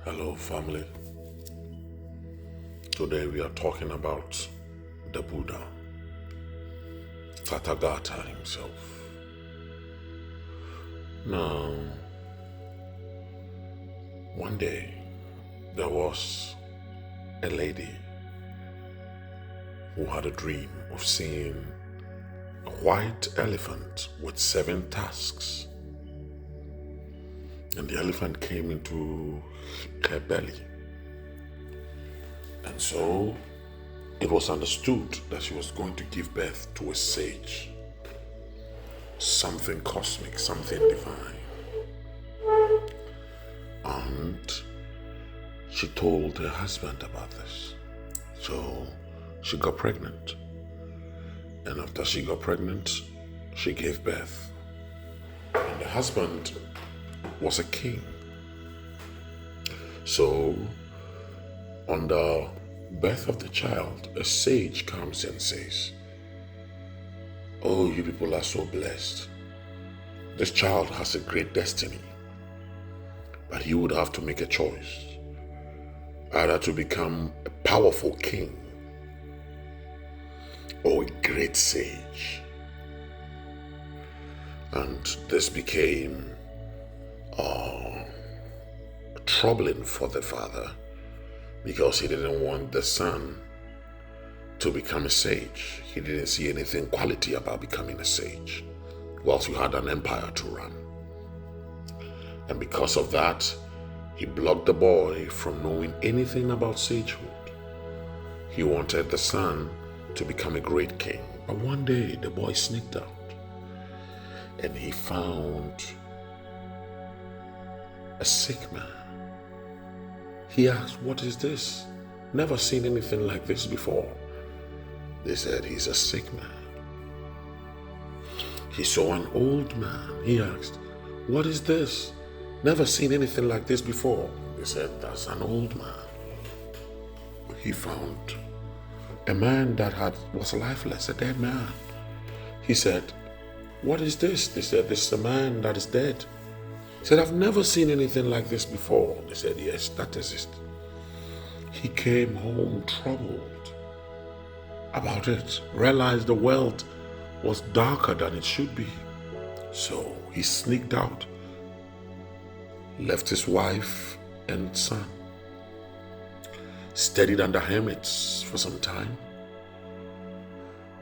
Hello, family. Today we are talking about the Buddha, Tathagata himself. Now, one day there was a lady who had a dream of seeing a white elephant with 7 tusks, and the elephant came into her belly. And so it was understood that she was going to give birth to a sage, something cosmic, something divine. And she told her husband about this. So she got pregnant. And after she got pregnant, she gave birth. And the husband was a king. So on the birth of the child, a sage comes and says, "Oh, you people are so blessed. This child has a great destiny, but he would have to make a choice, either to become a powerful king or a great sage." And this became troubling for the father, because he didn't want the son to become a sage. He didn't see anything quality about becoming a sage, whilst you had an empire to run. And because of that, he blocked the boy from knowing anything about sagehood. He wanted the son to become a great king. But one day, the boy sneaked out and he found a sick man. He asked, "What is this? Never seen anything like this before." They said, "He's a sick man." He saw an old man. He asked, "What is this? Never seen anything like this before." They said, "That's an old man." He found a man that was lifeless, a dead man. He said, "What is this?" They said, "This is a man that is dead." He said, "I've never seen anything like this before." They said, "Yes, that is it." He came home troubled about it, realized the world was darker than it should be. So he sneaked out, left his wife and son, studied under hermits for some time.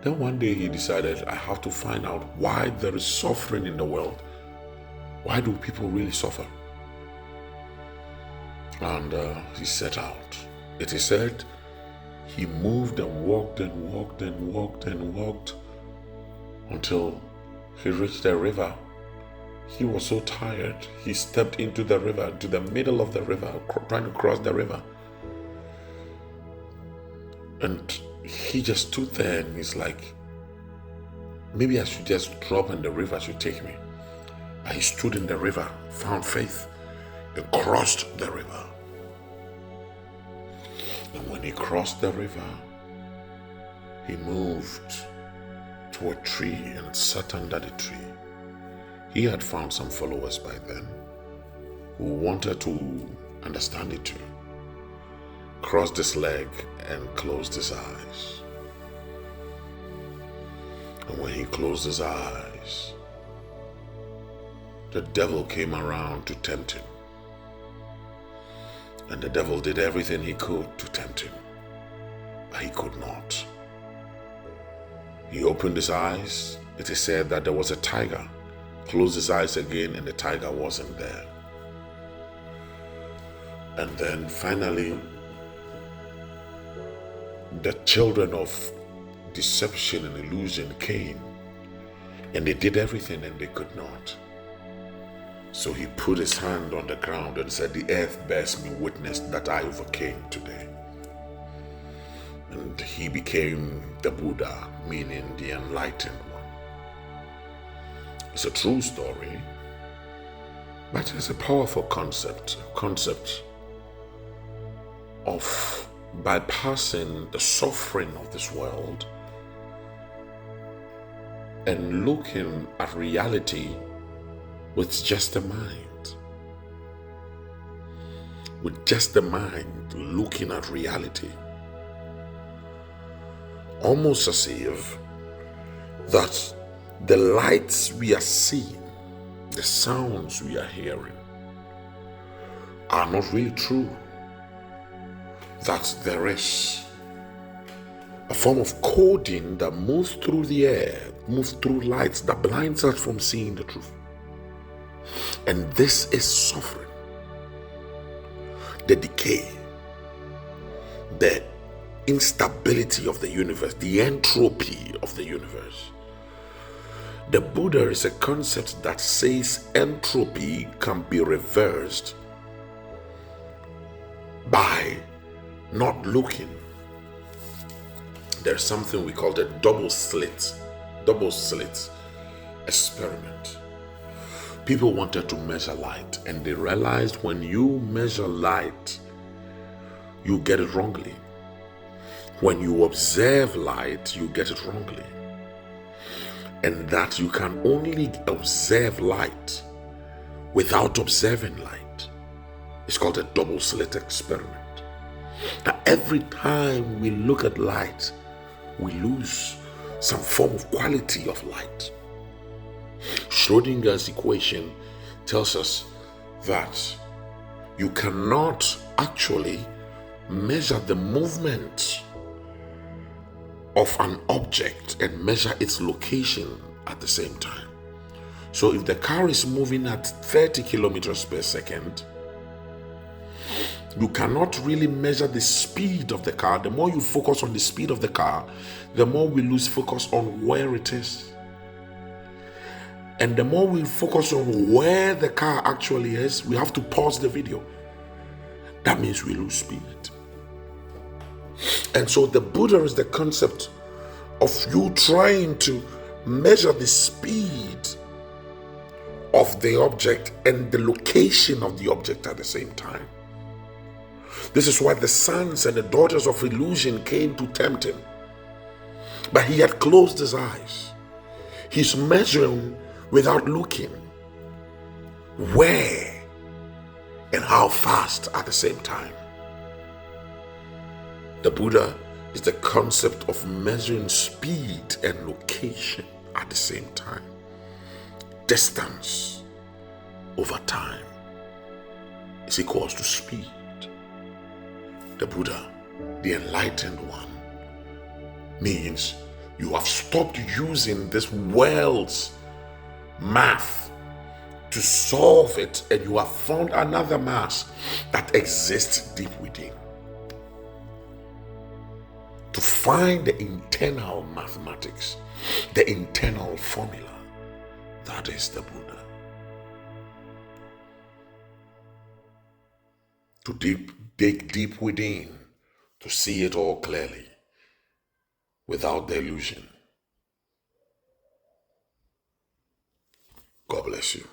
Then one day he decided, "I have to find out why there is suffering in the world. Why do people really suffer?" And he set out. It is said he moved and walked and walked and walked and walked until he reached the river. He was so tired, he stepped into the river, to the middle of the river, trying to cross the river. And he just stood there and he's like, "Maybe I should just drop in the river, should take me." But he stood in the river, found faith, and crossed the river. And when he crossed the river, he moved to a tree and sat under the tree. He had found some followers by then who wanted to understand it too. Crossed his leg and closed his eyes. And when he closed his eyes, the devil came around to tempt him. And the devil did everything he could to tempt him, but he could not. He opened his eyes. It is said that there was a tiger. Closed his eyes again and the tiger wasn't there. And then finally, the children of deception and illusion came, and they did everything and they could not. So he put his hand on the ground and said, "The earth bears me witness that I overcame today." And he became the Buddha, meaning the enlightened one. It's a true story, but it's a powerful concept of bypassing the suffering of this world and looking at reality with just the mind. with just the mind looking at reality. Almost as if that the lights we are seeing, the sounds we are hearing, are not really true. That there is a form of coding that moves through the air, moves through lights that blinds us from seeing the truth. And this is suffering, the decay, the instability of the universe, the entropy of the universe. The Buddha is a concept that says entropy can be reversed by not looking. There's something we call the double slit experiment. People wanted to measure light, and they realized when you measure light, you get it wrongly. When you observe light, you get it wrongly. And that you can only observe light without observing light. It's called a double slit experiment. Now, every time we look at light, we lose some form of quality of light. Schrodinger's equation tells us that you cannot actually measure the movement of an object and measure its location at the same time. So if the car is moving at 30 kilometers per second, you cannot really measure the speed of the car. The more you focus on the speed of the car, the more we lose focus on where it is. And the more we focus on where the car actually is, we have to pause the video. That means we lose speed. And so the Buddha is the concept of you trying to measure the speed of the object and the location of the object at the same time. This is why the sons and the daughters of illusion came to tempt him. But he had closed his eyes. He's measuring without looking. Where and how fast at the same time. The Buddha is the concept of measuring speed and location at the same time. Distance over time is equals to speed. The Buddha, the enlightened one, means you have stopped using this world's math to solve it, and you have found another math that exists deep within. To find the internal mathematics, the internal formula, that is the Buddha. To dig deep within, to see it all clearly, without the illusion. God bless you.